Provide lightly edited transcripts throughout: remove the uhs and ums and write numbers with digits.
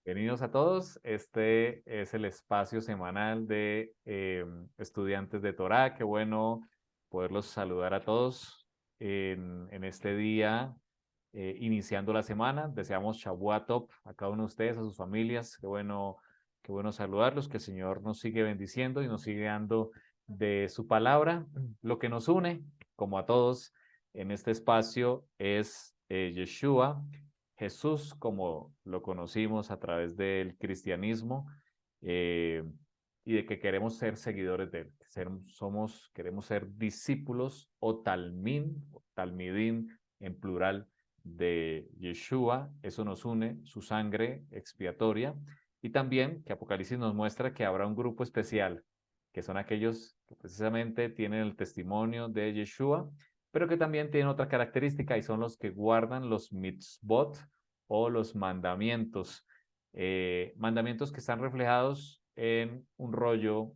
Bienvenidos a todos. Este es el espacio semanal de estudiantes de Torá. Qué bueno poderlos saludar a todos en este día, iniciando la semana. Deseamos Shavua Tov a cada uno de ustedes, a sus familias. Qué bueno saludarlos. Que el Señor nos sigue bendiciendo y nos sigue dando de su palabra. Lo que nos une, como a todos en este espacio, es Yeshua. Jesús, como lo conocimos a través del cristianismo, eh, y de que queremos ser seguidores de él, queremos ser discípulos o talmidín en plural de Yeshua. Eso nos une, su sangre expiatoria, y también que Apocalipsis nos muestra que habrá un grupo especial, que son aquellos que precisamente tienen el testimonio de Yeshua, pero que también tienen otra característica y son los que guardan los mitzvot o los mandamientos. Mandamientos que están reflejados en un rollo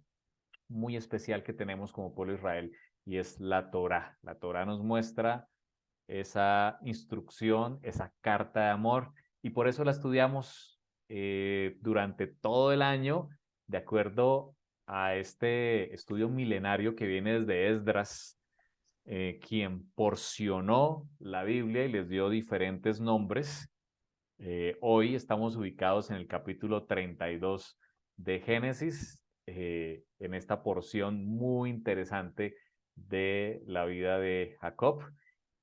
muy especial que tenemos como pueblo de Israel, y es la Torá. La Torá nos muestra esa instrucción, esa carta de amor, y por eso la estudiamos durante todo el año, de acuerdo a este estudio milenario que viene desde Esdras, quien porcionó la Biblia y les dio diferentes nombres. Hoy estamos ubicados en el capítulo 32 de Génesis, en esta porción muy interesante de la vida de Jacob.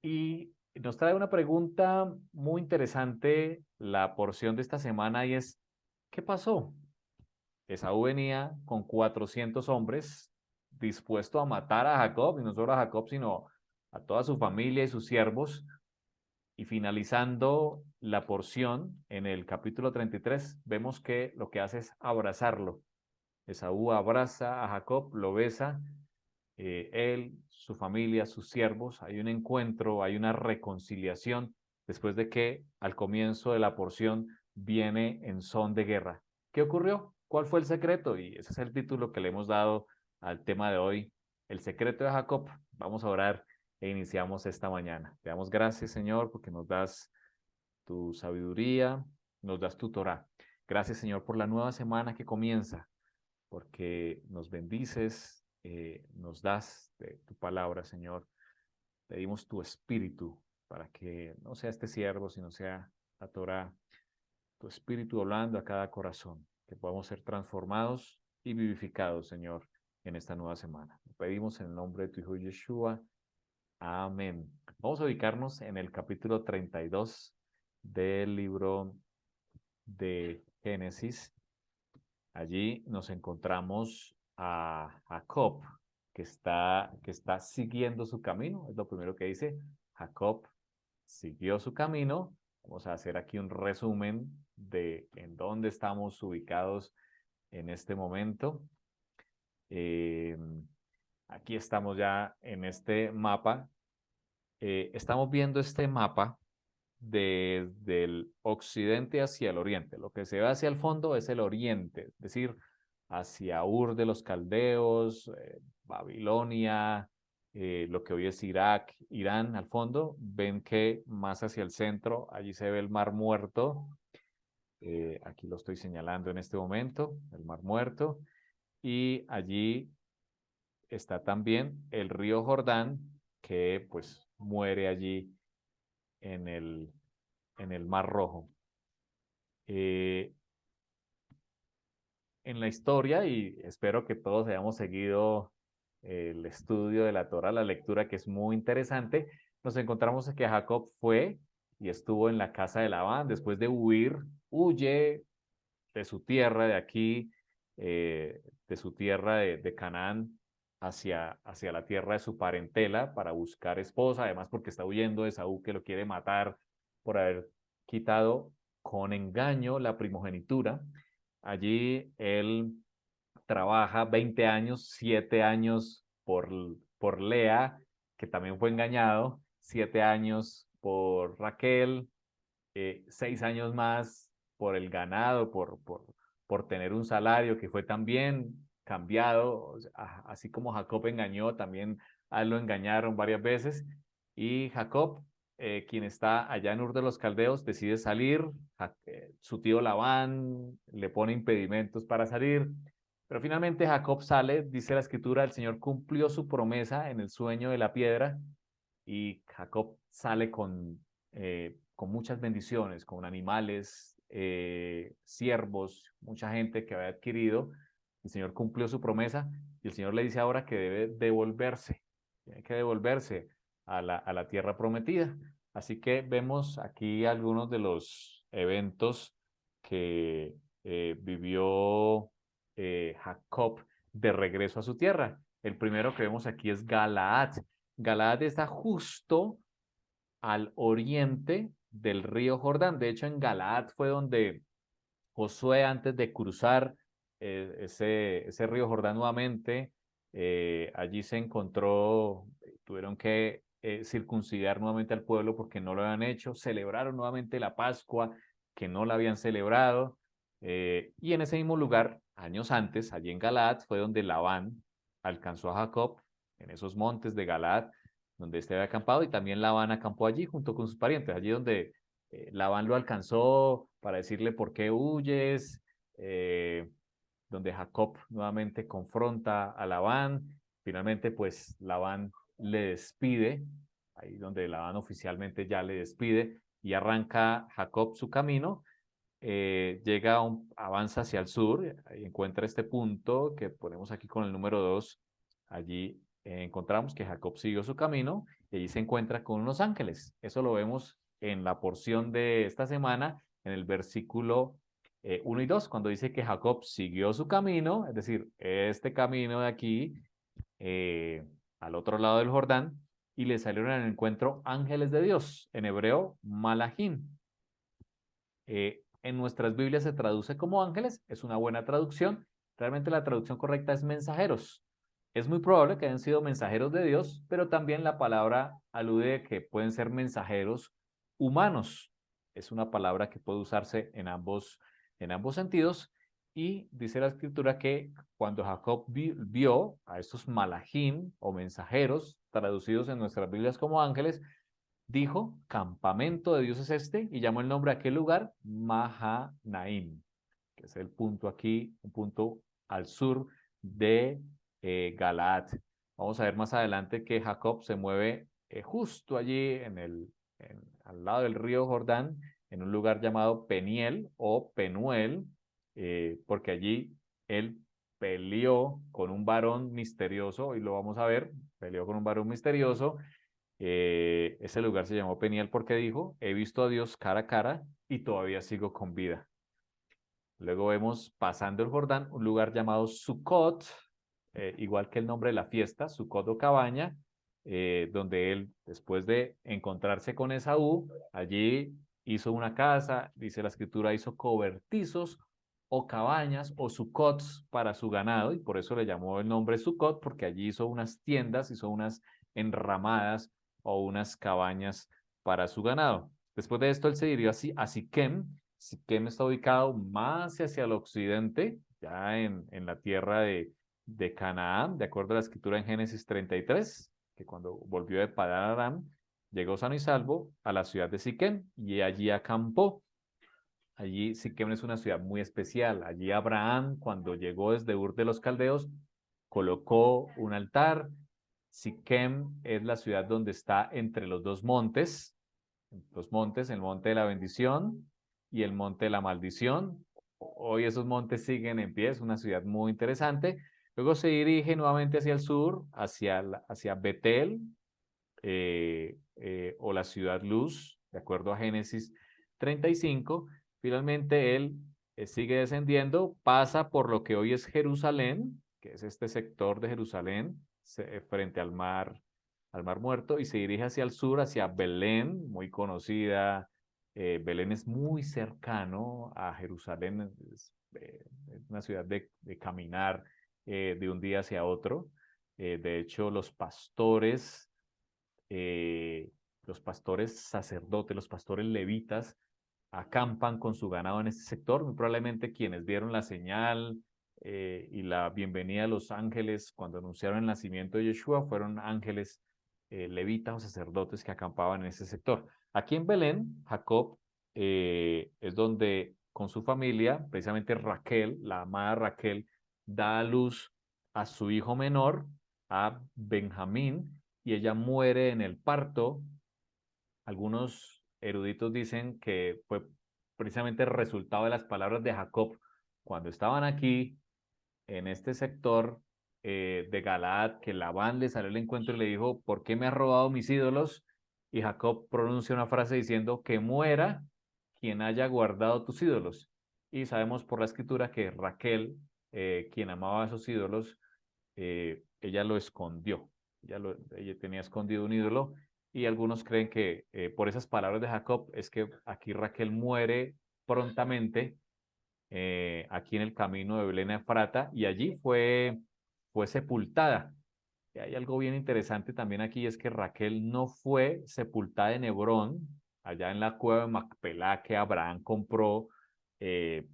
Y nos trae una pregunta muy interesante la porción de esta semana, y es, ¿qué pasó? Esaú venía con 400 hombres dispuesto a matar a Jacob, y no solo a Jacob, sino a toda su familia y sus siervos. Y finalizando la porción en el capítulo 33, vemos que lo que hace es abrazarlo. Esaú abraza a Jacob, lo besa, él, su familia, sus siervos. Hay un encuentro, hay una reconciliación después de que al comienzo de la porción viene en son de guerra. ¿Qué ocurrió? ¿Cuál fue el secreto? Y ese es el título que le hemos dado al tema de hoy, el secreto de Jacob. Vamos a orar e iniciamos esta mañana. Te damos gracias, Señor, porque nos das tu sabiduría, nos das tu Torah. Gracias, Señor, por la nueva semana que comienza, porque nos bendices, nos das de tu palabra, Señor. Pedimos tu espíritu para que no sea este siervo, sino sea la Torah, tu espíritu hablando a cada corazón, que podamos ser transformados y vivificados, Señor, en esta nueva semana. Lo pedimos en el nombre de tu Hijo Yeshua. Amén. Vamos a ubicarnos en el capítulo 32 del libro de Génesis. Allí nos encontramos a Jacob, que está siguiendo su camino. Es lo primero que dice. Jacob siguió su camino. Vamos a hacer aquí un resumen de en dónde estamos ubicados en este momento. Eh, Aquí estamos ya en este mapa. Estamos viendo este mapa desde el occidente hacia el oriente. Lo que se ve hacia el fondo es el oriente, es decir, hacia Ur de los Caldeos, Babilonia, lo que hoy es Irak, Irán al fondo. Ven que más hacia el centro, allí se ve el Mar Muerto. Aquí lo estoy señalando en este momento, el Mar Muerto. Y allí está también el río Jordán, que pues muere allí en en el Mar Rojo. Eh, en la historia, y espero que todos hayamos seguido el estudio de la Torah, la lectura, que es muy interesante, nos encontramos que Jacob fue y estuvo en la casa de Labán después de huye de su tierra, de aquí, de su tierra de Canaán, hacia la tierra de su parentela para buscar esposa, además porque está huyendo de Saúl, que lo quiere matar por haber quitado con engaño la primogenitura. Allí él trabaja 20 años, 7 años por Lea, que también fue engañado, 7 años por Raquel, 6 años más por el ganado, por tener un salario que fue también cambiado. O sea, así como Jacob engañó, también a él lo engañaron varias veces. Y Jacob, quien está allá en Ur de los Caldeos, decide salir, su tío Labán le pone impedimentos para salir, pero finalmente Jacob sale, dice la escritura, el Señor cumplió su promesa en el sueño de la piedra y Jacob sale con muchas bendiciones, con animales, siervos, mucha gente que había adquirido. El Señor cumplió su promesa y el Señor le dice ahora que debe devolverse, tiene que devolverse a la tierra prometida. Así que vemos aquí algunos de los eventos que vivió Jacob de regreso a su tierra. El primero que vemos aquí es Galaad. Galaad está justo al oriente del río Jordán. De hecho, en Galaad fue donde Josué, antes de cruzar ese río Jordán nuevamente, allí se encontró, tuvieron que circuncidar nuevamente al pueblo porque no lo habían hecho, celebraron nuevamente la Pascua que no la habían celebrado, y en ese mismo lugar, años antes, allí en Galaad, fue donde Labán alcanzó a Jacob, en esos montes de Galaad, donde éste había acampado, y también Labán acampó allí junto con sus parientes, allí donde Labán lo alcanzó para decirle por qué huyes, donde Jacob nuevamente confronta a Labán, finalmente pues Labán le despide, ahí donde Labán oficialmente ya le despide y arranca Jacob su camino, avanza hacia el sur, ahí encuentra este punto que ponemos aquí con el número 2, allí encontramos que Jacob siguió su camino y allí se encuentra con unos ángeles. Eso lo vemos en la porción de esta semana, en el versículo 1 y 2, cuando dice que Jacob siguió su camino, es decir, este camino de aquí, eh, al otro lado del Jordán, y le salieron al encuentro ángeles de Dios, en hebreo, malachim. En nuestras Biblias se traduce como ángeles, es una buena traducción. Realmente la traducción correcta es mensajeros. Es muy probable que hayan sido mensajeros de Dios, pero también la palabra alude a que pueden ser mensajeros humanos. Es una palabra que puede usarse en ambos sentidos. Y dice la escritura que cuando Jacob vio a estos malachim o mensajeros, traducidos en nuestras Biblias como ángeles, dijo, campamento de Dios es este, y llamó el nombre a aquel lugar Mahanaim, que es el punto aquí, un punto al sur de Galaad. Vamos a ver más adelante que Jacob se mueve justo allí al lado del río Jordán, en un lugar llamado Peniel o Penuel, porque allí él peleó con un varón misterioso, y lo vamos a ver, peleó con un varón misterioso. Ese lugar se llamó Peniel porque dijo, he visto a Dios cara a cara y todavía sigo con vida. Luego vemos pasando el Jordán un lugar llamado Sucot, igual que el nombre de la fiesta, Sucot o cabaña, donde él, después de encontrarse con Esaú, allí hizo una casa, dice la escritura, hizo cobertizos o cabañas o Sucots para su ganado, y por eso le llamó el nombre Sucot, porque allí hizo unas tiendas, hizo unas enramadas o unas cabañas para su ganado. Después de esto, él se dirigió a Siquem. Siquem está ubicado más hacia el occidente, ya en la tierra de Canaán, de acuerdo a la escritura en Génesis 33, que cuando volvió de Padán Aram, llegó sano y salvo a la ciudad de Siquem y allí acampó. Allí Siquem es una ciudad muy especial. Allí Abraham, cuando llegó desde Ur de los Caldeos, colocó un altar. Siquem es la ciudad donde está entre los dos montes, el monte de la bendición y el monte de la maldición. Hoy esos montes siguen en pie, es una ciudad muy interesante. Luego se dirige nuevamente hacia el sur, hacia Betel, o la ciudad luz, de acuerdo a Génesis 35. Finalmente él sigue descendiendo, pasa por lo que hoy es Jerusalén, que es este sector de Jerusalén, frente al mar Muerto, y se dirige hacia el sur, hacia Belén, muy conocida. Belén es muy cercano a Jerusalén, es una ciudad de caminar de un día hacia otro. De hecho, los pastores sacerdotes, los pastores levitas, acampan con su ganado en este sector. Muy probablemente quienes dieron la señal y la bienvenida a los ángeles cuando anunciaron el nacimiento de Yeshua fueron ángeles levitas o sacerdotes que acampaban en ese sector. Aquí en Belén, Jacob es donde con su familia, precisamente Raquel, la amada Raquel, da a luz a su hijo menor, a Benjamín, y ella muere en el parto. Algunos eruditos dicen que fue precisamente el resultado de las palabras de Jacob cuando estaban aquí en este sector de Galaad, que Labán le salió al encuentro y le dijo, ¿por qué me has robado mis ídolos? Y Jacob pronuncia una frase diciendo, que muera quien haya guardado tus ídolos. Y sabemos por la escritura que Raquel, quien amaba a esos ídolos, ella lo escondió. Ella tenía escondido un ídolo y algunos creen que por esas palabras de Jacob es que aquí Raquel muere prontamente aquí en el camino de Belén a Efrata y allí fue sepultada. Y hay algo bien interesante también aquí, es que Raquel no fue sepultada en Hebrón, allá en la cueva de Macpelá que Abraham compró eh,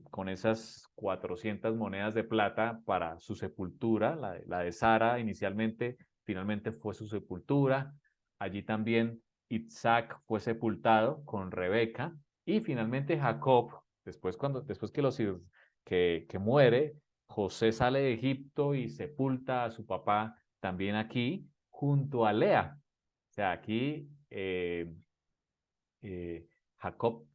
con esas 400 monedas de plata para su sepultura, la de Sara inicialmente, finalmente fue su sepultura. Allí también Isaac fue sepultado con Rebeca y finalmente Jacob, después que muere, José sale de Egipto y sepulta a su papá también aquí junto a Lea. O sea, aquí Jacob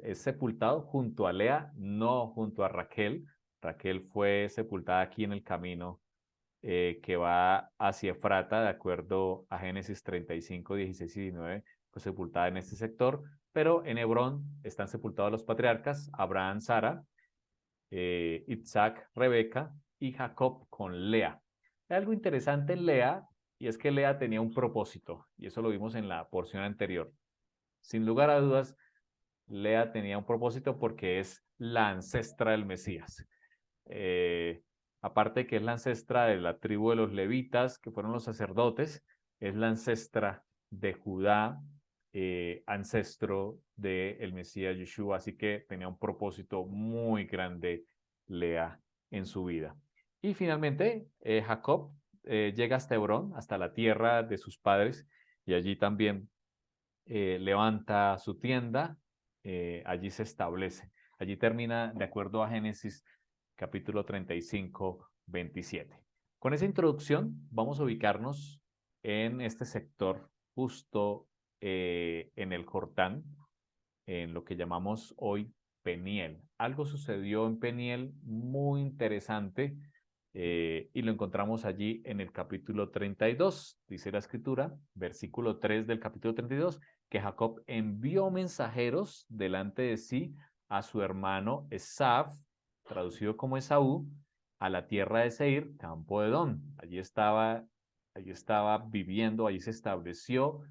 es sepultado junto a Lea, no junto a Raquel. Raquel fue sepultada aquí en el camino que va hacia Efrata, de acuerdo a Génesis 35, 16 y 19, fue sepultada en este sector, pero en Hebrón están sepultados los patriarcas, Abraham, Sara, Isaac, Rebeca y Jacob con Lea. Hay algo interesante en Lea, y es que Lea tenía un propósito, y eso lo vimos en la porción anterior. Sin lugar a dudas, Lea tenía un propósito porque es la ancestra del Mesías. Eh, Aparte de que es la ancestra de la tribu de los levitas, que fueron los sacerdotes, es la ancestra de Judá, ancestro del Mesías Yeshua, así que tenía un propósito muy grande Lea en su vida. Y finalmente, Jacob llega hasta Hebrón, hasta la tierra de sus padres, y allí también levanta su tienda, allí se establece. Allí termina de acuerdo a Génesis capítulo 35, 27. Con esa introducción vamos a ubicarnos en este sector justo en el Jordán, en lo que llamamos hoy Peniel. Algo sucedió en Peniel muy interesante y lo encontramos allí en el capítulo 32. Dice la escritura, versículo 3 del capítulo 32, que Jacob envió mensajeros delante de sí a su hermano Esaf, traducido como Esaú, a la tierra de Seir, campo de Edom. Allí estaba viviendo, allí se estableció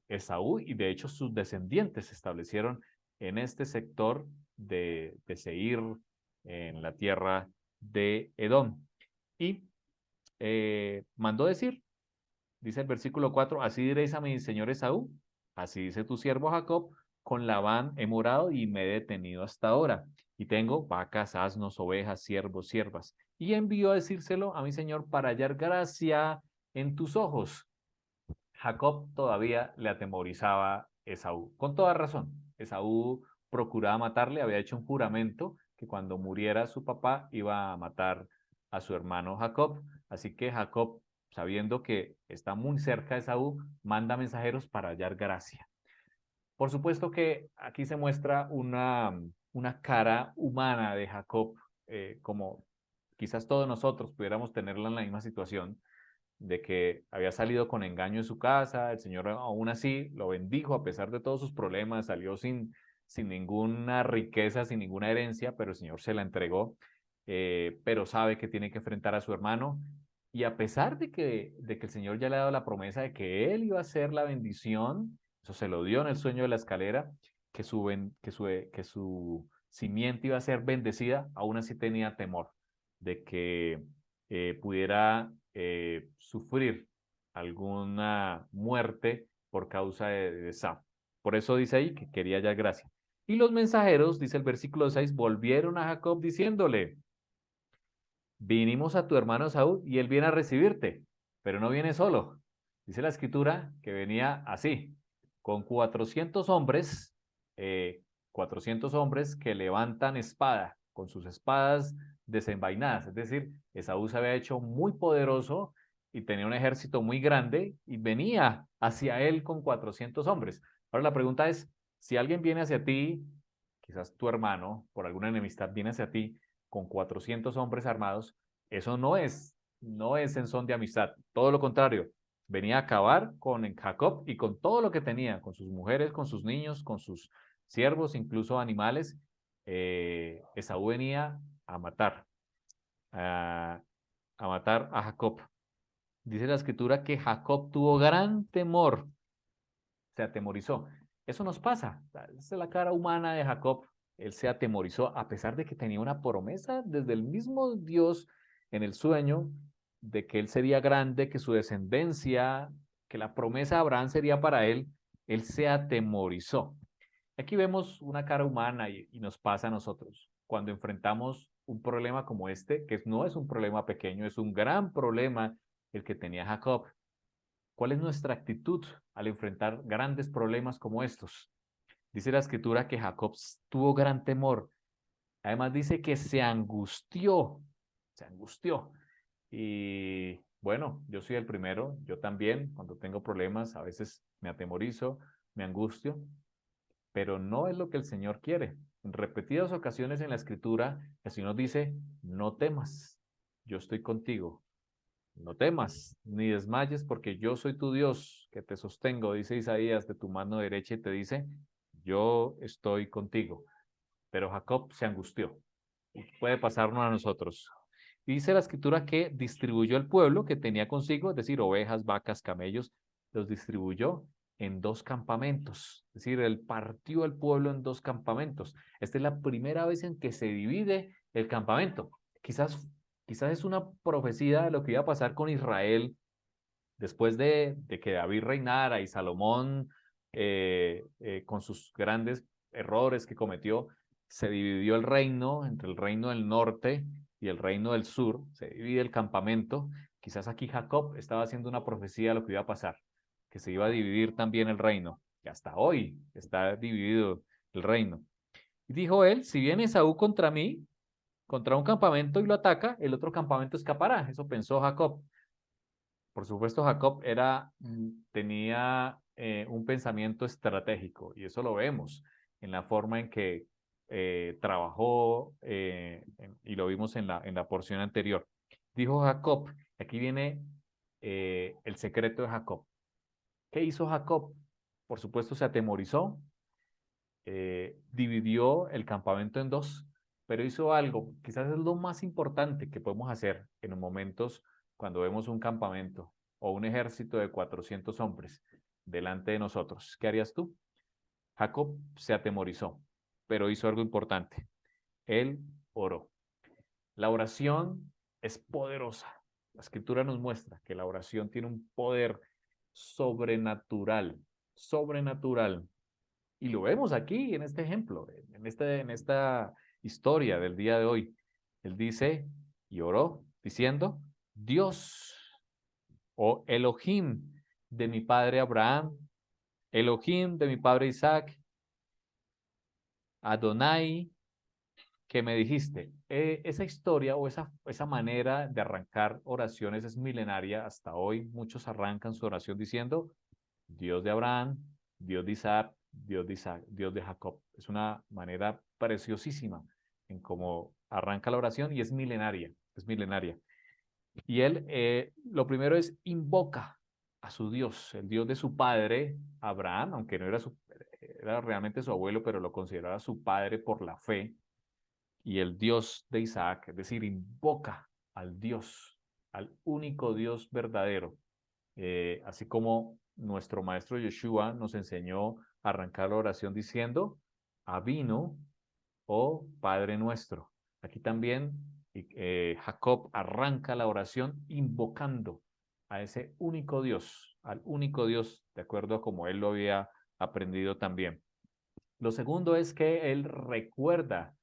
Esaú y de hecho sus descendientes se establecieron en este sector de Seir, en la tierra de Edom. Y mandó decir, dice el versículo 4, así diréis a mi señor Esaú, así dice tu siervo Jacob, con Labán he morado y me he detenido hasta ahora, y tengo vacas, asnos, ovejas, siervos, siervas. Y envió a decírselo a mi señor para hallar gracia en tus ojos. Jacob todavía le atemorizaba Esaú, con toda razón. Esaú procuraba matarle, había hecho un juramento que cuando muriera su papá iba a matar a su hermano Jacob. Así que Jacob, sabiendo que está muy cerca de Esaú, manda mensajeros para hallar gracia. Por supuesto que aquí se muestra una cara humana de Jacob, como quizás todos nosotros pudiéramos tenerla en la misma situación de que había salido con engaño de su casa, el Señor aún así lo bendijo a pesar de todos sus problemas, salió sin ninguna riqueza, sin ninguna herencia, pero el Señor se la entregó, pero sabe que tiene que enfrentar a su hermano y a pesar de que el Señor ya le ha dado la promesa de que Él iba a ser la bendición, eso se lo dio en el sueño de la escalera, que su simiente iba a ser bendecida, aún así tenía temor de que pudiera sufrir alguna muerte por causa de Saf. Por eso dice ahí que quería hallar gracia. Y los mensajeros, dice el versículo 6, volvieron a Jacob diciéndole, vinimos a tu hermano Saúl y él viene a recibirte, pero no viene solo. Dice la escritura que venía así, con 400 hombres, 400 hombres que levantan espada, con sus espadas desenvainadas. Es decir, Esaú se había hecho muy poderoso y tenía un ejército muy grande y venía hacia él con 400 hombres. Ahora la pregunta es, si alguien viene hacia ti, quizás tu hermano, por alguna enemistad, viene hacia ti con 400 hombres armados, eso no es en son de amistad, todo lo contrario, venía a acabar con Jacob y con todo lo que tenía, con sus mujeres, con sus niños, con sus siervos, incluso animales. Esaú venía a matar, a, a matar a Jacob. Dice la escritura que Jacob tuvo gran temor, se atemorizó. Eso nos pasa, esa es la cara humana de Jacob. Él se atemorizó a pesar de que tenía una promesa desde el mismo Dios en el sueño de que él sería grande, que su descendencia, que la promesa de Abraham sería para él. Él se atemorizó. Aquí vemos una cara humana y nos pasa a nosotros cuando enfrentamos un problema como este, que no es un problema pequeño, es un gran problema el que tenía Jacob. ¿Cuál es nuestra actitud al enfrentar grandes problemas como estos? Dice la escritura que Jacob tuvo gran temor. Además dice que se angustió. Y bueno, yo soy el primero, yo también, cuando tengo problemas, a veces me atemorizo, me angustio, pero no es lo que el Señor quiere. En repetidas ocasiones en la escritura, el Señor dice, no temas, yo estoy contigo. No temas, ni desmayes, porque yo soy tu Dios, que te sostengo, dice Isaías, de tu mano derecha y te dice, yo estoy contigo. Pero Jacob se angustió. Y puede pasarnos a nosotros. Dice la escritura que distribuyó el pueblo que tenía consigo, es decir, ovejas, vacas, camellos, los distribuyó en dos campamentos. Es decir, él partió el pueblo en dos campamentos. Esta es la primera vez en que se divide el campamento. Quizás es una profecía de lo que iba a pasar con Israel después de que David reinara y Salomón, con sus grandes errores que cometió, se dividió el reino entre el reino del norte y el reino del sur, se divide el campamento. Quizás aquí Jacob estaba haciendo una profecía de lo que iba a pasar, que se iba a dividir también el reino, que hasta hoy está dividido el reino. Y dijo él, si viene Esaú contra mí, contra un campamento y lo ataca, el otro campamento escapará. Eso pensó Jacob. Por supuesto, Jacob tenía un pensamiento estratégico y eso lo vemos en la forma en que trabajó y lo vimos en la porción anterior. Dijo Jacob, aquí viene el secreto de Jacob. ¿Qué hizo Jacob? Por supuesto, se atemorizó, dividió el campamento en dos, pero hizo algo, quizás es lo más importante que podemos hacer en los momentos cuando vemos un campamento o un ejército de 400 hombres delante de nosotros. ¿Qué harías tú? Jacob se atemorizó, pero hizo algo importante. Él oró. La oración es poderosa. La escritura nos muestra que la oración tiene un poder sobrenatural, sobrenatural. Y lo vemos aquí en este ejemplo, en esta historia del día de hoy. Él dice y oró diciendo, Dios o Elohim de mi padre Abraham, Elohim de mi padre Isaac, Adonai, que me dijiste. Esa historia o esa manera de arrancar oraciones es milenaria. Hasta hoy muchos arrancan su oración diciendo, Dios de Abraham, Dios de Isaac, Dios de Isaac, Dios de Jacob. Es una manera preciosísima en cómo arranca la oración y es milenaria, es milenaria. Y él, lo primero es invoca a su Dios, el Dios de su padre, Abraham, aunque no era realmente su abuelo, pero lo consideraba su padre por la fe, y el Dios de Isaac, es decir, invoca al Dios, al único Dios verdadero, así como nuestro maestro Yeshua nos enseñó a arrancar la oración diciendo, Avino o Padre nuestro. Aquí también Jacob arranca la oración invocando a ese único Dios, al único Dios, de acuerdo a como él lo había aprendido también. Lo segundo es que él recuerda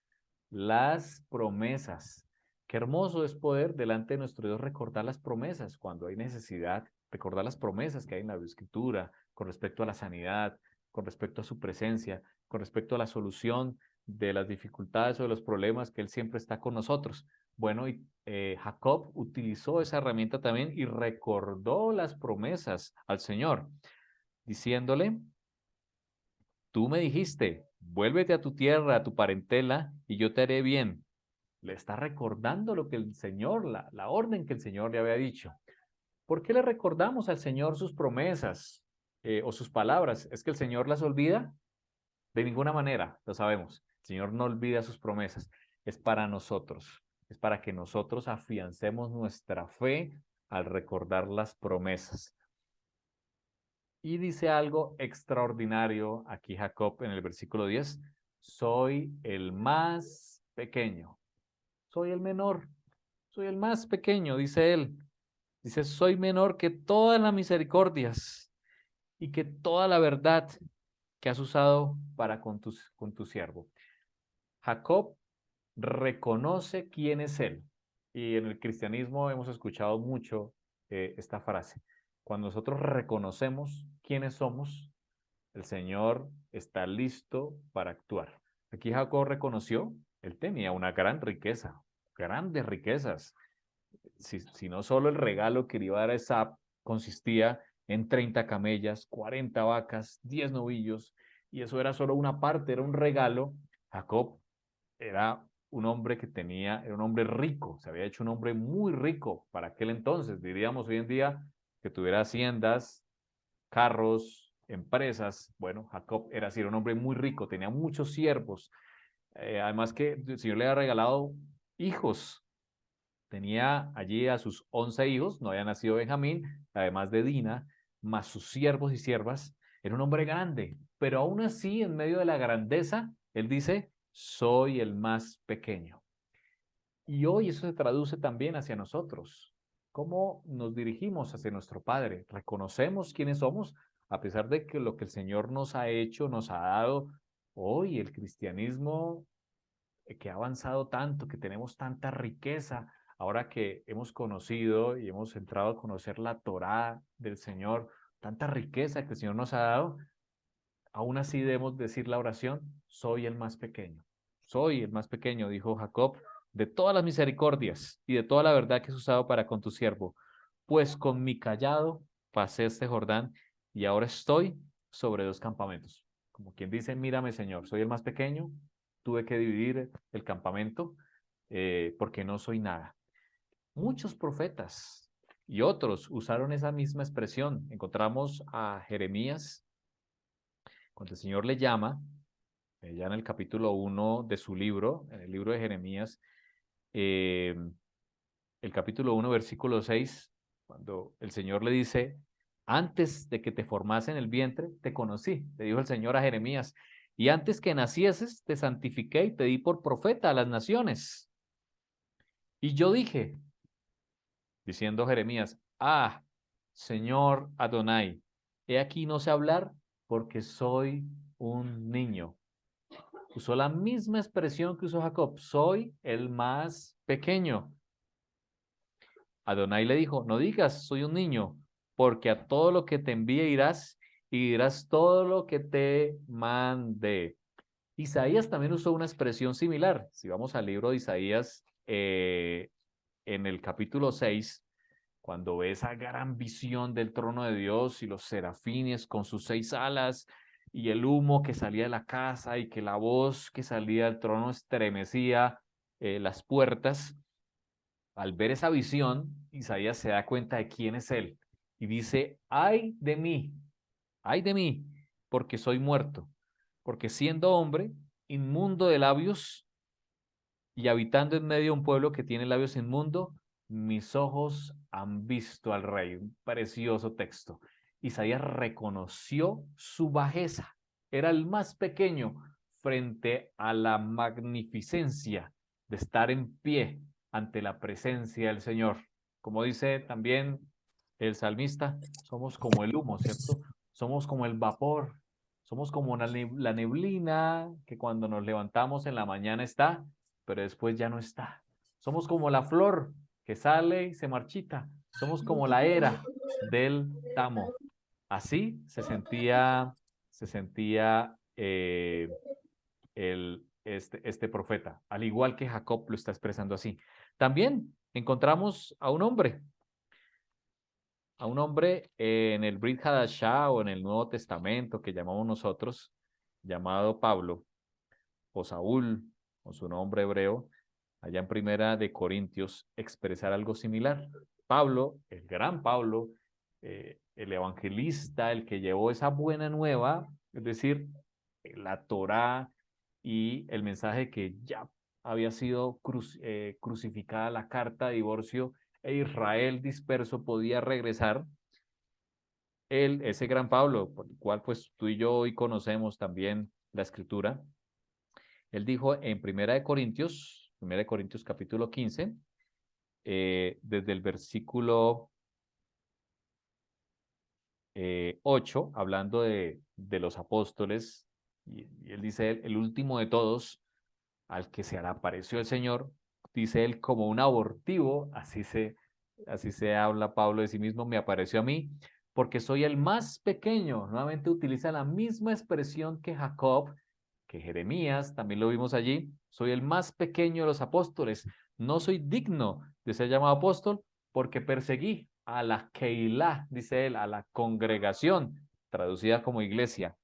las promesas. Qué hermoso es poder delante de nuestro Dios recordar las promesas cuando hay necesidad, recordar las promesas que hay en la Escritura con respecto a la sanidad, con respecto a su presencia. con respecto a la solución de las dificultades o de los problemas, que Él siempre está con nosotros. Bueno, y Jacob utilizó esa herramienta también y recordó las promesas al Señor, diciéndole: tú me dijiste, vuélvete a tu tierra, a tu parentela, y yo te haré bien. Le está recordando lo que el Señor, la orden que el Señor le había dicho. ¿Por qué le recordamos al Señor sus promesas o sus palabras? ¿Es que el Señor las olvida? De ninguna manera, lo sabemos. El Señor no olvida sus promesas. Es para nosotros. Es para que nosotros afiancemos nuestra fe al recordar las promesas. Y dice algo extraordinario aquí Jacob en el versículo 10. Soy el más pequeño. Soy el menor. Soy el más pequeño, dice él. Dice, soy menor que todas las misericordias y que toda la verdad que has usado para con tu siervo. Jacob reconoce quién es él. Y en el cristianismo hemos escuchado mucho esta frase. Cuando nosotros reconocemos quiénes somos, el Señor está listo para actuar. Aquí Jacob reconoció, él tenía una gran riqueza, grandes riquezas. Si no solo el regalo que le iba a dar a Esab consistía en 30 camellas, 40 vacas, 10 novillos, y eso era solo una parte, era un regalo. Jacob era un hombre era un hombre rico, se había hecho un hombre muy rico para aquel entonces, diríamos hoy en día, que tuviera haciendas, carros, empresas. Bueno, Jacob era así, era un hombre muy rico, tenía muchos siervos, además que el Señor le había regalado hijos. Tenía allí a sus 11 hijos, no había nacido Benjamín, además de Dina, más sus siervos y siervas. Era un hombre grande, pero aún así, en medio de la grandeza, él dice, soy el más pequeño. Y hoy eso se traduce también hacia nosotros. ¿Cómo nos dirigimos hacia nuestro Padre? ¿Reconocemos quiénes somos? A pesar de que lo que el Señor nos ha hecho, nos ha dado, hoy el cristianismo que ha avanzado tanto, que tenemos tanta riqueza, ahora que hemos conocido y hemos entrado a conocer la Torá del Señor, tanta riqueza que el Señor nos ha dado, aún así debemos decir la oración, soy el más pequeño. Soy el más pequeño, dijo Jacob, de todas las misericordias y de toda la verdad que has usado para con tu siervo, pues con mi callado pasé este Jordán y ahora estoy sobre 2 campamentos. Como quien dice, mírame Señor, soy el más pequeño, tuve que dividir el campamento porque no soy nada. Muchos profetas y otros usaron esa misma expresión. Encontramos a Jeremías, cuando el Señor le llama, ya en el capítulo 1 de su libro, en el libro de Jeremías, eh, el capítulo 1, versículo 6, cuando el Señor le dice, antes de que te formase en el vientre, te conocí, le dijo el Señor a Jeremías, y antes que nacieses, te santifiqué y te di por profeta a las naciones. Y yo dije, diciendo Jeremías, ah, Señor Adonai, he aquí no sé hablar porque soy un niño. Usó la misma expresión que usó Jacob, soy el más pequeño. Adonai le dijo, no digas, soy un niño, porque a todo lo que te envíe irás y dirás todo lo que te mande. Isaías también usó una expresión similar. Si vamos al libro de Isaías, en el capítulo 6, cuando ve esa gran visión del trono de Dios y los serafines con sus 6 alas y el humo que salía de la casa y que la voz que salía del trono estremecía las puertas, al ver esa visión, Isaías se da cuenta de quién es él y dice, ay de mí, porque soy muerto, porque siendo hombre, inmundo de labios y habitando en medio de un pueblo que tiene labios inmundo, mis ojos han visto al rey. Un precioso texto. Isaías reconoció su bajeza. Era el más pequeño frente a la magnificencia de estar en pie ante la presencia del Señor. Como dice también el salmista, somos como el humo, ¿cierto? Somos como el vapor, somos como la neblina que cuando nos levantamos en la mañana está, pero después ya no está. Somos como la flor que sale y se marchita. Somos como la era del tamo. Así se sentía este profeta, al igual que Jacob lo está expresando así. También encontramos a un hombre en el Brit Hadashah o en el Nuevo Testamento que llamamos nosotros, llamado Pablo o Saúl o su nombre hebreo, allá en Primera de Corintios, expresar algo similar. Pablo, el gran Pablo, el evangelista, el que llevó esa buena nueva, es decir, la Torá y el mensaje que ya había sido crucificada la carta de divorcio e Israel disperso podía regresar. Él, ese gran Pablo, por el cual pues tú y yo hoy conocemos también la escritura, él dijo en Primera de Corintios capítulo 15, desde el versículo 8, hablando de los apóstoles, y él dice, el último de todos, al que se le apareció el Señor, dice él como un abortivo, así se habla Pablo de sí mismo, me apareció a mí, porque soy el más pequeño. Nuevamente utiliza la misma expresión que Jacob, que Jeremías, también lo vimos allí, soy el más pequeño de los apóstoles, no soy digno de ser llamado apóstol porque perseguí a la Keilah, dice él, a la congregación, traducida como iglesia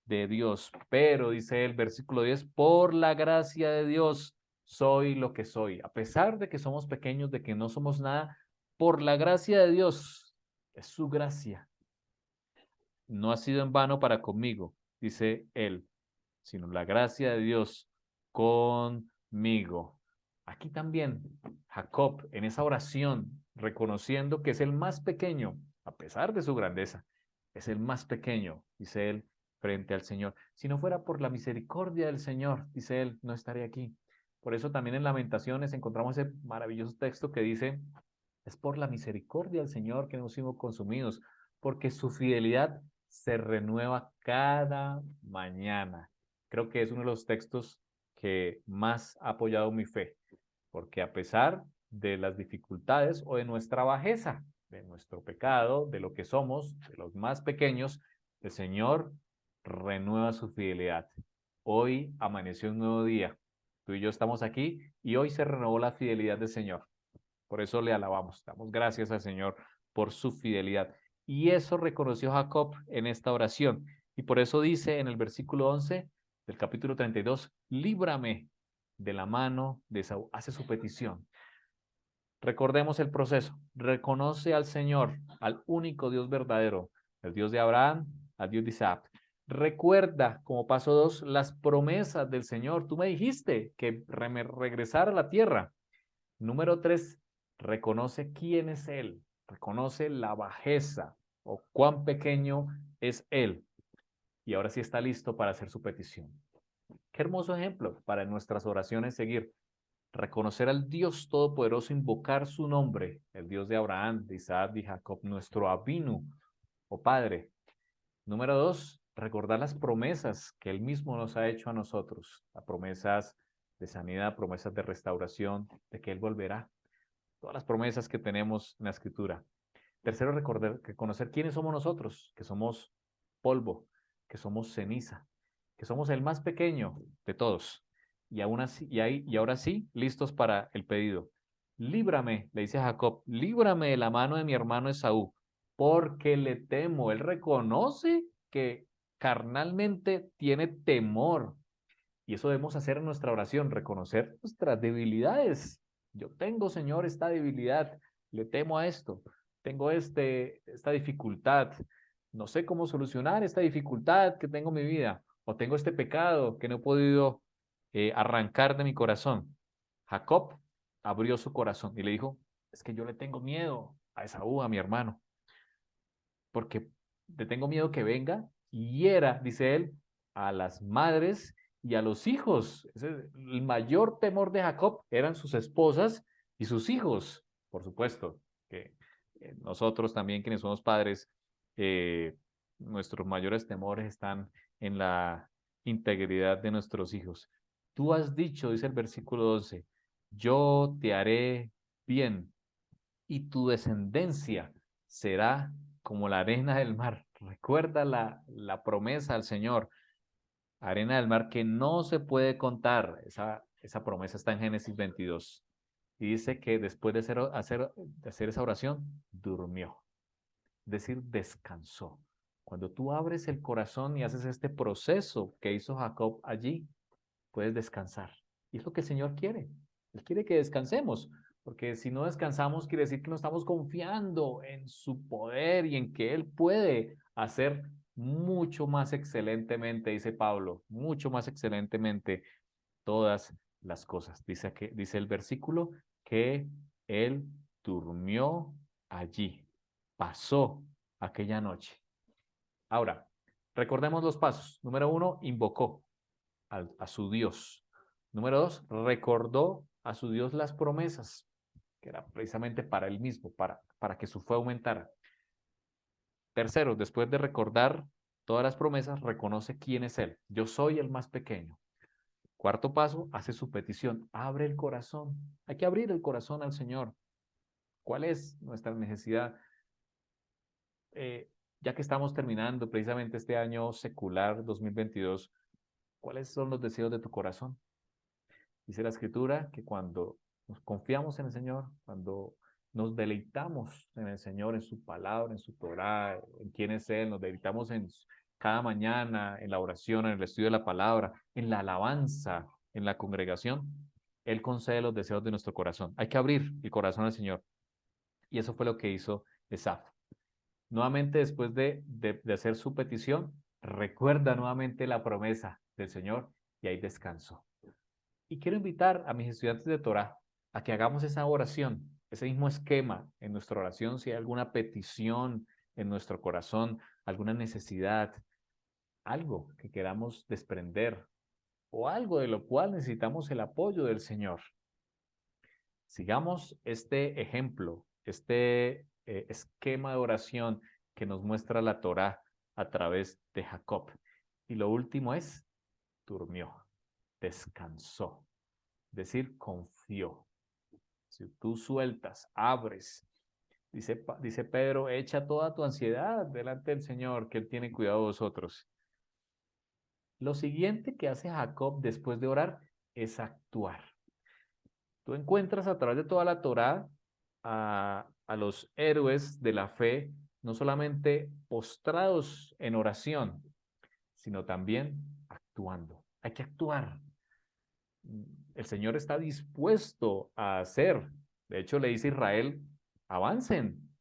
de Dios. Pero, dice el versículo 10, por la gracia de Dios soy lo que soy. A pesar de que somos pequeños, de que no somos nada, por la gracia de Dios, es su gracia. No ha sido en vano para conmigo, dice él, sino la gracia de Dios conmigo. Aquí también Jacob, en esa oración, reconociendo que es el más pequeño, a pesar de su grandeza, es el más pequeño, dice él, frente al Señor. Si no fuera por la misericordia del Señor, dice él, no estaría aquí. Por eso también en Lamentaciones encontramos ese maravilloso texto que dice, es por la misericordia del Señor que no hemos consumidos, porque su fidelidad se renueva cada mañana. Creo que es uno de los textos que más ha apoyado mi fe, porque a pesar de las dificultades o de nuestra bajeza, de nuestro pecado, de lo que somos, de los más pequeños, el Señor renueva su fidelidad. Hoy amaneció un nuevo día. Tú y yo estamos aquí y hoy se renovó la fidelidad del Señor. Por eso le alabamos, damos gracias al Señor por su fidelidad. Y eso reconoció Jacob en esta oración. Y por eso dice en el versículo 11 del capítulo 32, líbrame de la mano de Saúl. Hace su petición. Recordemos el proceso. Reconoce al Señor, al único Dios verdadero, el Dios de Abraham, al Dios de Isaac. Recuerda, como paso 2, las promesas del Señor. Tú me dijiste que regresara a la tierra. Número 3, reconoce quién es Él, reconoce la bajeza o cuán pequeño es Él. Y ahora sí está listo para hacer su petición. Qué hermoso ejemplo para nuestras oraciones seguir. Reconocer al Dios Todopoderoso, invocar su nombre, el Dios de Abraham, de Isaac, de Jacob, nuestro Abinu o Padre. Número 2, recordar las promesas que Él mismo nos ha hecho a nosotros, las promesas de sanidad, promesas de restauración, de que Él volverá. Todas las promesas que tenemos en la escritura. Tercero, reconocer quiénes somos nosotros, que somos polvo, que somos ceniza, que somos el más pequeño de todos. Y, aún así, y ahora sí, listos para el pedido. Líbrame, le dice a Jacob, líbrame de la mano de mi hermano Esaú, porque le temo. Él reconoce que carnalmente tiene temor. Y eso debemos hacer en nuestra oración, reconocer nuestras debilidades. Yo tengo, Señor, esta debilidad, le temo a esto, tengo esta dificultad, no sé cómo solucionar esta dificultad que tengo en mi vida, o tengo este pecado que no he podido arrancar de mi corazón. Jacob abrió su corazón y le dijo, es que yo le tengo miedo a Esaú, a mi hermano, porque le tengo miedo que venga y hiera, dice él, a las madres y a los hijos. El mayor temor de Jacob eran sus esposas y sus hijos, por supuesto, que nosotros también, quienes somos padres, nuestros mayores temores están en la integridad de nuestros hijos. Tú has dicho, dice el versículo 12, yo te haré bien y tu descendencia será como la arena del mar. Recuerda la promesa al Señor. arena del mar que no se puede contar. Esa promesa está en Génesis 22. Y dice que después de hacer esa oración, durmió. Es decir, descansó. Cuando tú abres el corazón y haces este proceso que hizo Jacob allí, puedes descansar. Y es lo que el Señor quiere. Él quiere que descansemos, porque si no descansamos quiere decir que no estamos confiando en su poder y en que Él puede hacer mucho más excelentemente, dice Pablo, mucho más excelentemente todas las cosas. Dice el versículo que Él durmió allí, pasó aquella noche. Ahora, recordemos los pasos. Número 1, invocó a su Dios. Número 2, recordó a su Dios las promesas, que era precisamente para él mismo, para que su fe aumentara. Tercero, después de recordar todas las promesas, reconoce quién es él. Yo soy el más pequeño. Cuarto paso, hace su petición. Abre el corazón. Hay que abrir el corazón al Señor. ¿Cuál es nuestra necesidad? Ya que estamos terminando precisamente este año secular 2022, ¿cuáles son los deseos de tu corazón? Dice la Escritura que cuando nos confiamos en el Señor, cuando nos deleitamos en el Señor, en su palabra, en su Torah, en quién es Él, nos deleitamos en cada mañana, en la oración, en el estudio de la palabra, en la alabanza, en la congregación, Él concede los deseos de nuestro corazón. Hay que abrir el corazón al Señor. Y eso fue lo que hizo Esaf. Nuevamente, después de hacer su petición, recuerda nuevamente la promesa del Señor y hay descanso. Y quiero invitar a mis estudiantes de Torah a que hagamos esa oración, ese mismo esquema en nuestra oración, si hay alguna petición en nuestro corazón, alguna necesidad, algo que queramos desprender o algo de lo cual necesitamos el apoyo del Señor. Sigamos este ejemplo, este esquema de oración que nos muestra la Torah a través de Jacob. Y lo último es, durmió, descansó, es decir, confió. Si tú sueltas, abres, dice Pedro, echa toda tu ansiedad delante del Señor, que Él tiene cuidado de vosotros. Lo siguiente que hace Jacob después de orar es actuar. Tú encuentras a través de toda la Torá a los héroes de la fe, no solamente postrados en oración, sino también actuando. Hay que actuar. El Señor está dispuesto a hacer. De hecho, le dice a Israel, avancen.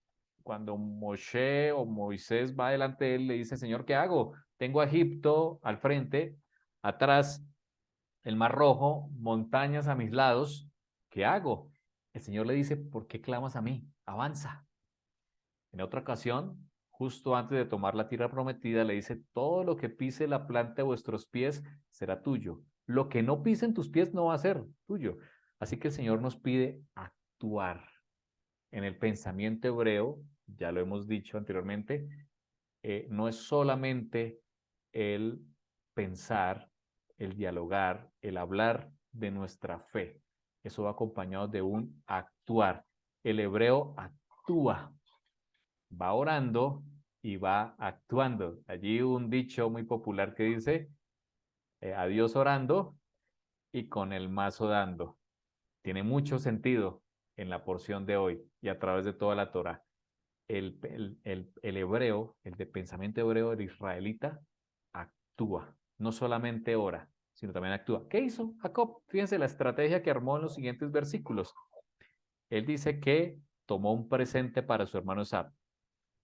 Cuando Moshe o Moisés va delante de él, le dice, Señor, ¿qué hago? Tengo a Egipto al frente, atrás el Mar Rojo, montañas a mis lados, ¿qué hago? El Señor le dice, ¿por qué clamas a mí? Avanza. En otra ocasión, justo antes de tomar la tierra prometida, le dice, todo lo que pise la planta de vuestros pies será tuyo. Lo que no pise en tus pies no va a ser tuyo. Así que el Señor nos pide actuar. En el pensamiento hebreo, ya lo hemos dicho anteriormente, no es solamente el pensar, el dialogar, el hablar de nuestra fe. Eso va acompañado de un actuar. El hebreo actúa, va orando y va actuando. Allí un dicho muy popular que dice, a Dios orando y con el mazo dando. Tiene mucho sentido en la porción de hoy y a través de toda la Torah. El hebreo, el de pensamiento hebreo, el israelita, actúa. No solamente ora, sino también actúa. ¿Qué hizo Jacob? Fíjense la estrategia que armó en los siguientes versículos. Él dice que tomó un presente para su hermano Esab.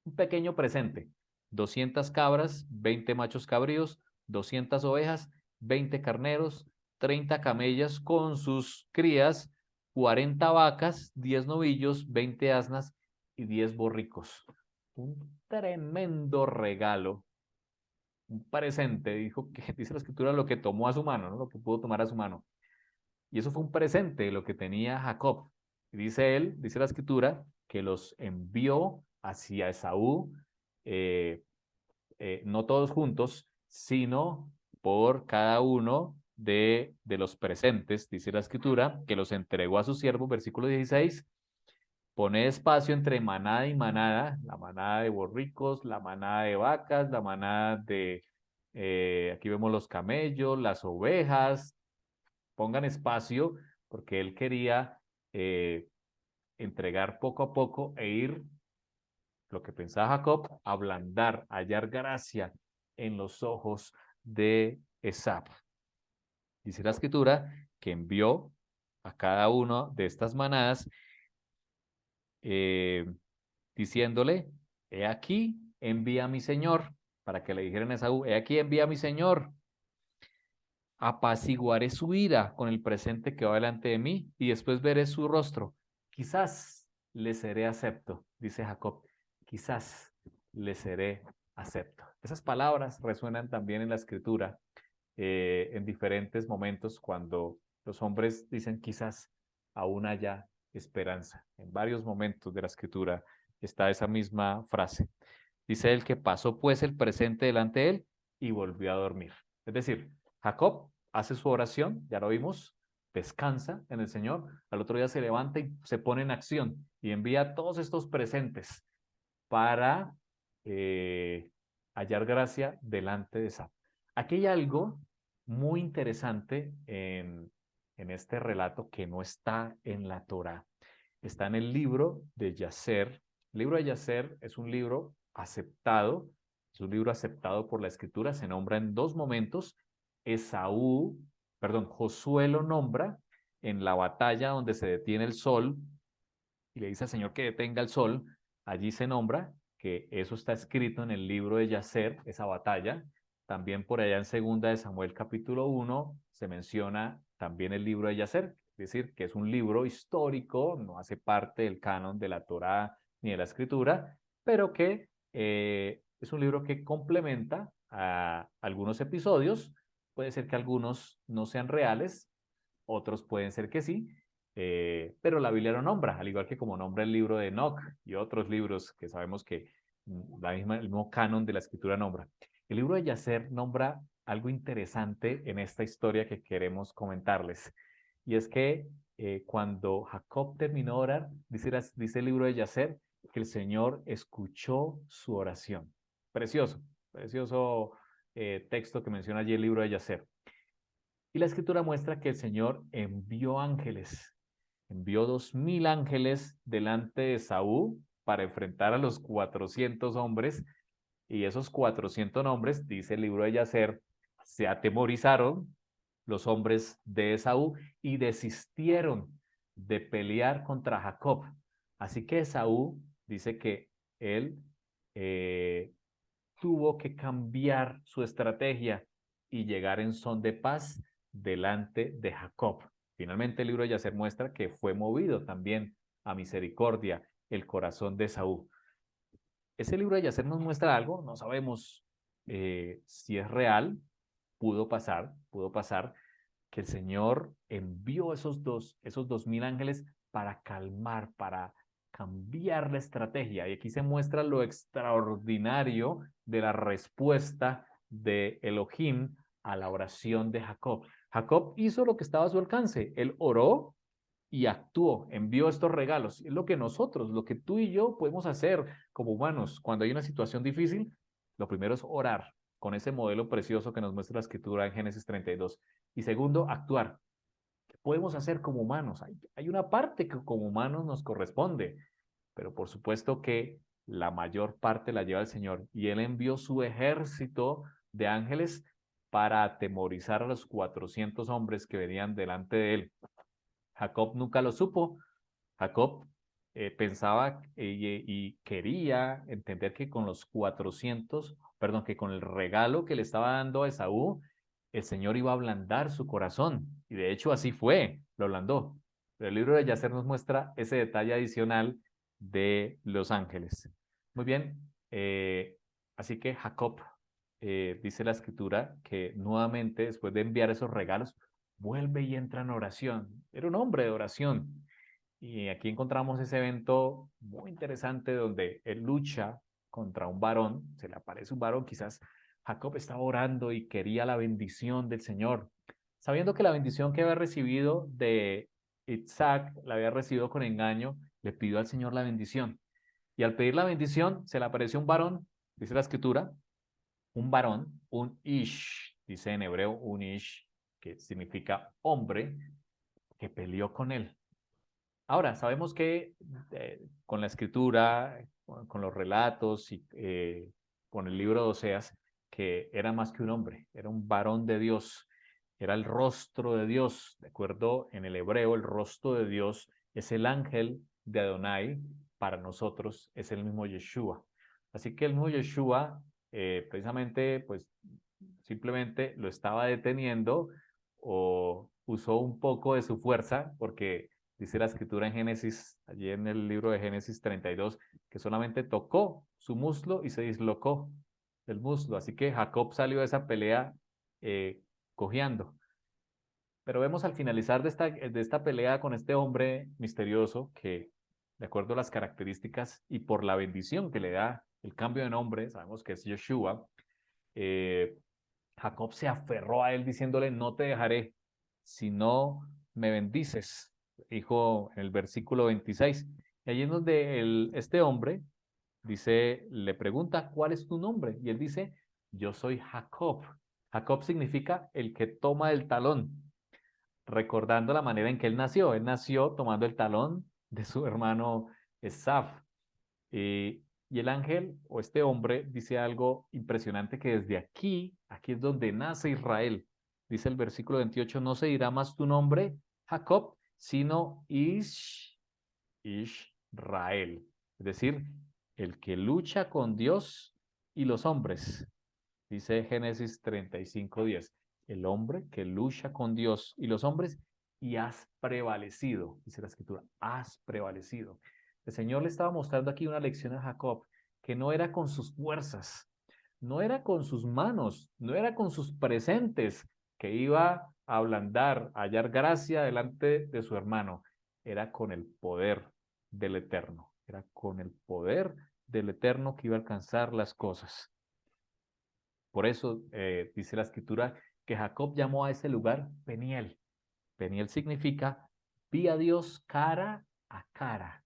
Un pequeño presente. 200 cabras, 20 machos cabríos, 200 ovejas, 20 carneros, 30 camellas con sus crías, 40 vacas, 10 novillos, 20 asnas y 10 borricos. Un tremendo regalo, un presente, dijo que dice la escritura lo que tomó a su mano, ¿no? Lo que pudo tomar a su mano. Y eso fue un presente, lo que tenía Jacob. Y dice él, dice la escritura, que los envió hacia Esaú, eh, no todos juntos, sino por cada uno de los presentes, dice la escritura, que los entregó a su siervo, versículo 16, pone espacio entre manada y manada, la manada de borricos, la manada de vacas, la manada Aquí vemos los camellos, las ovejas. Pongan espacio porque él quería entregar poco a poco e ir, lo que pensaba Jacob, ablandar, hallar gracia en los ojos de Esab. Dice la escritura que envió a cada uno de estas manadas eh, diciéndole, he aquí, envía a mi señor, para que le dijeran a Esaú, he aquí, envía a mi señor, apaciguaré su ira con el presente que va delante de mí y después veré su rostro. Quizás le seré acepto, dice Jacob, quizás le seré acepto. Esas palabras resuenan también en la escritura en diferentes momentos cuando los hombres dicen quizás aún haya esperanza. En varios momentos de la escritura está esa misma frase. Dice él que pasó pues el presente delante de él y volvió a dormir. Es decir, Jacob hace su oración, ya lo vimos, descansa en el Señor, al otro día se levanta y se pone en acción y envía todos estos presentes para hallar gracia delante de esa. Aquí hay algo muy interesante en este relato que no está en la Torá. Está en el libro de Yacer. El libro de Yacer es un libro aceptado, es un libro aceptado por la escritura, se nombra en dos momentos. Josué lo nombra en la batalla donde se detiene el sol y le dice al Señor que detenga el sol. Allí se nombra que eso está escrito en el libro de Yacer, esa batalla. También por allá en segunda de Samuel capítulo 1 se menciona también el libro de Yacer, es decir, que es un libro histórico, no hace parte del canon de la Torá ni de la escritura, pero que es un libro que complementa a algunos episodios. Puede ser que algunos no sean reales, otros pueden ser que sí, pero la Biblia lo nombra, al igual que como nombra el libro de Enoch y otros libros que sabemos que el mismo canon de la escritura nombra. El libro de Yacer nombra algo interesante en esta historia que queremos comentarles, y es que cuando Jacob terminó de orar, dice el libro de Yacer, que el Señor escuchó su oración. Precioso, precioso texto que menciona allí el libro de Yacer. Y la escritura muestra que el Señor envió ángeles, envió 2000 ángeles delante de Saúl para enfrentar a los 400 hombres. Y esos 400 hombres, dice el libro de Yacer, se atemorizaron los hombres de Esaú y desistieron de pelear contra Jacob. Así que Esaú dice que él eh, tuvo que cambiar su estrategia y llegar en son de paz delante de Jacob. Finalmente el libro de Yacer muestra que fue movido también a misericordia el corazón de Saúl. Ese libro de Yacer nos muestra algo, no sabemos si es real, pudo pasar que el Señor envió esos 2000 ángeles para calmar, para cambiar la estrategia. Y aquí se muestra lo extraordinario de la respuesta de Elohim a la oración de Jacob. Jacob hizo lo que estaba a su alcance. Él oró y actuó, envió estos regalos. Es lo que nosotros, lo que tú y yo podemos hacer como humanos cuando hay una situación difícil. Lo primero es orar con ese modelo precioso que nos muestra la escritura en Génesis 32. Y segundo, actuar. ¿Qué podemos hacer como humanos? Hay una parte que como humanos nos corresponde, pero por supuesto que la mayor parte la lleva el Señor. Y Él envió su ejército de ángeles para atemorizar a los 400 hombres que venían delante de Él. Jacob nunca lo supo. Jacob pensaba y quería entender que con los 400, perdón, que con el regalo que le estaba dando a Esaú, el Señor iba a ablandar su corazón. Y de hecho así fue, lo ablandó. Pero el libro de Yacer nos muestra ese detalle adicional de los ángeles. Muy bien, así que Jacob, dice la escritura, que nuevamente después de enviar esos regalos, vuelve y entra en oración. Era un hombre de oración. Y aquí encontramos ese evento muy interesante donde él lucha contra un varón, se le aparece un varón, quizás Jacob estaba orando y quería la bendición del Señor, sabiendo que la bendición que había recibido de Isaac la había recibido con engaño, le pidió al Señor la bendición. Y al pedir la bendición, se le apareció un varón, dice la escritura, un varón, un ish, dice en hebreo un ish, que significa hombre, que peleó con él. Ahora, sabemos que con la escritura, con los relatos y con el libro de Oseas, que era más que un hombre, era un varón de Dios, era el rostro de Dios. De acuerdo, en el hebreo, el rostro de Dios es el ángel de Adonai, para nosotros es el mismo Yeshua. Así que el mismo Yeshua, precisamente, pues simplemente lo estaba deteniendo o usó un poco de su fuerza, porque dice la escritura en Génesis, allí en el libro de Génesis 32, que solamente tocó su muslo y se dislocó el muslo. Así que Jacob salió de esa pelea cojeando. Pero vemos al finalizar de esta pelea con este hombre misterioso que, de acuerdo a las características y por la bendición que le da el cambio de nombre, sabemos que es Yeshua, eh, Jacob se aferró a él diciéndole, no te dejaré si no me bendices, dijo en el versículo 26. Y allí es donde este hombre dice, le pregunta, ¿cuál es tu nombre? Y él dice, yo soy Jacob. Jacob significa el que toma el talón, recordando la manera en que él nació. Él nació tomando el talón de su hermano Esaf. Y el ángel o este hombre dice algo impresionante que desde aquí es donde nace Israel. Dice el versículo 28, no se dirá más tu nombre, Jacob, sino Israel. Es decir, el que lucha con Dios y los hombres. Dice Génesis 35:10. El hombre que lucha con Dios y los hombres y has prevalecido. Dice la escritura, has prevalecido. El Señor le estaba mostrando aquí una lección a Jacob, que no era con sus fuerzas, no era con sus manos, no era con sus presentes que iba a ablandar, a hallar gracia delante de su hermano, era con el poder del Eterno, era con el poder del Eterno que iba a alcanzar las cosas. Por eso dice la escritura que Jacob llamó a ese lugar Peniel. Peniel significa vi a Dios cara a cara.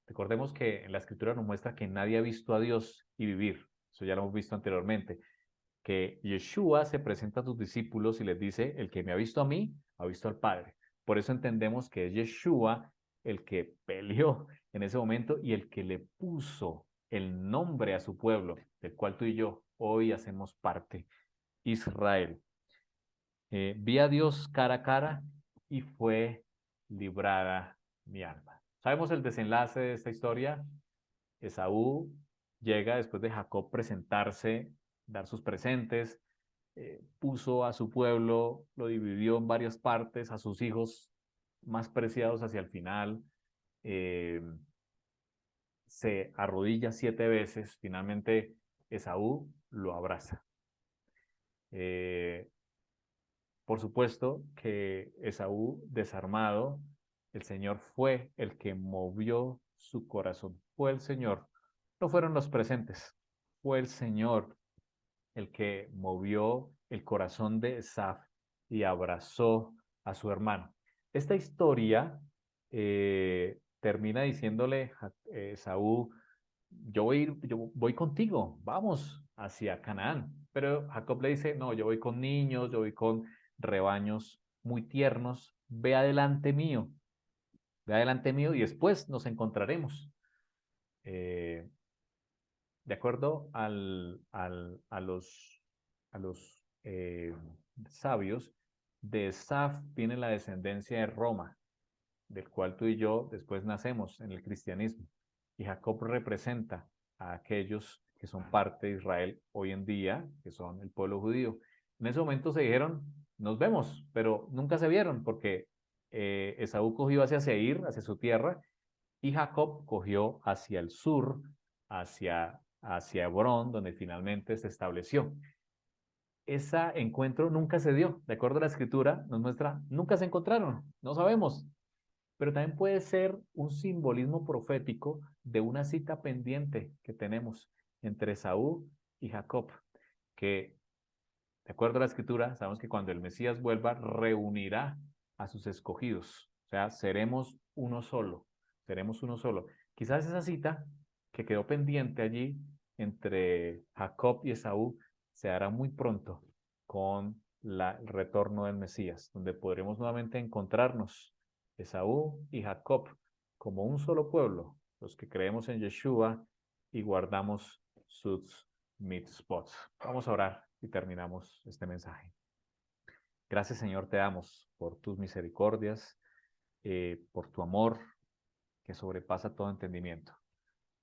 Recordemos que en la escritura nos muestra que nadie ha visto a Dios y vivir. Eso ya lo hemos visto anteriormente. Que Yeshua se presenta a sus discípulos y les dice, el que me ha visto a mí, ha visto al Padre. Por eso entendemos que es Yeshua el que peleó en ese momento y el que le puso el nombre a su pueblo, del cual tú y yo hoy hacemos parte, Israel. Vi a Dios cara a cara y fue librada mi alma. ¿Sabemos el desenlace de esta historia? Esaú llega después de Jacob presentarse, dar sus presentes, puso a su pueblo, lo dividió en varias partes, a sus hijos más preciados hacia el final, eh, se arrodilla 7 veces, finalmente Esaú lo abraza. Por supuesto que Esaú, desarmado, el Señor fue el que movió su corazón. Fue el Señor. No fueron los presentes. Fue el Señor el que movió el corazón de Esaf y abrazó a su hermano. Esta historia termina diciéndole a Esaú, yo voy contigo, vamos hacia Canaán. Pero Jacob le dice, no, yo voy con niños, yo voy con rebaños muy tiernos, ve adelante mío y después nos encontraremos. Eh, de acuerdo a los sabios, de Esaf viene la descendencia de Roma, del cual tú y yo después nacemos en el cristianismo. Y Jacob representa a aquellos que son parte de Israel hoy en día, que son el pueblo judío. En ese momento se dijeron, nos vemos, pero nunca se vieron porque Esaú cogió hacia Seir, hacia su tierra, y Jacob cogió hacia el sur, hacia Hebrón, donde finalmente se estableció. Ese encuentro nunca se dio, de acuerdo a la escritura, nos muestra, nunca se encontraron, no sabemos, pero también puede ser un simbolismo profético de una cita pendiente que tenemos entre Saúl y Jacob, que de acuerdo a la escritura, sabemos que cuando el Mesías vuelva, reunirá a sus escogidos, o sea, seremos uno solo. Quizás esa cita que quedó pendiente allí entre Jacob y Esaú se hará muy pronto con el retorno del Mesías, donde podremos nuevamente encontrarnos, Esaú y Jacob, como un solo pueblo, los que creemos en Yeshua y guardamos sus mitzvot. Vamos a orar y terminamos este mensaje. Gracias, Señor, te damos por tus misericordias, por tu amor que sobrepasa todo entendimiento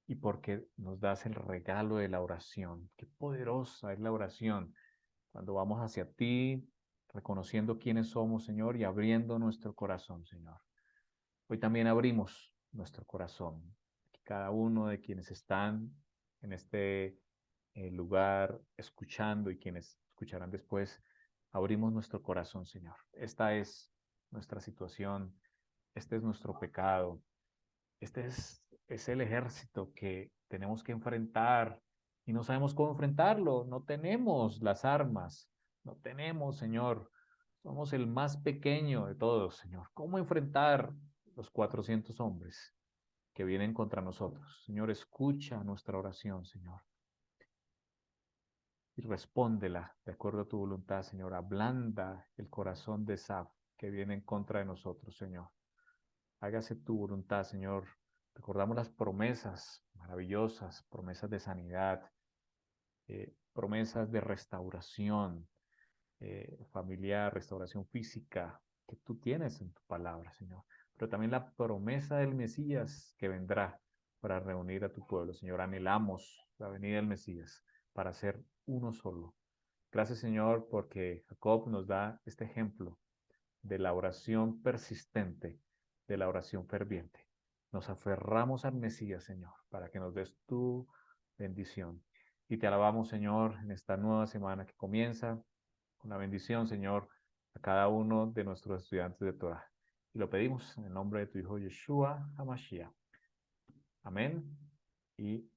y porque nos das el regalo de la oración. Qué poderosa es la oración cuando vamos hacia ti, reconociendo quiénes somos, Señor, y abriendo nuestro corazón, Señor. Hoy también abrimos nuestro corazón. Cada uno de quienes están en este lugar escuchando y quienes escucharán después, abrimos nuestro corazón, Señor. Esta es nuestra situación, este es nuestro pecado, este es el ejército que tenemos que enfrentar y no sabemos cómo enfrentarlo. No tenemos las armas, no tenemos, Señor. Somos el más pequeño de todos, Señor. ¿Cómo enfrentar los 400 hombres que vienen contra nosotros? Señor, escucha nuestra oración, Señor, y respóndela de acuerdo a tu voluntad, Señor. Ablanda el corazón de Saf que viene en contra de nosotros, Señor. Hágase tu voluntad, Señor. Recordamos las promesas maravillosas, promesas de sanidad, promesas de restauración familiar, restauración física que tú tienes en tu palabra, Señor. Pero también la promesa del Mesías que vendrá para reunir a tu pueblo, Señor. Anhelamos la venida del Mesías para ser uno solo. Gracias, Señor, porque Jacob nos da este ejemplo de la oración persistente, de la oración ferviente. Nos aferramos al Mesías, Señor, para que nos des tu bendición. Y te alabamos, Señor, en esta nueva semana que comienza, con la bendición, Señor, a cada uno de nuestros estudiantes de Torah. Y lo pedimos en el nombre de tu Hijo Yeshua HaMashiach. Amén y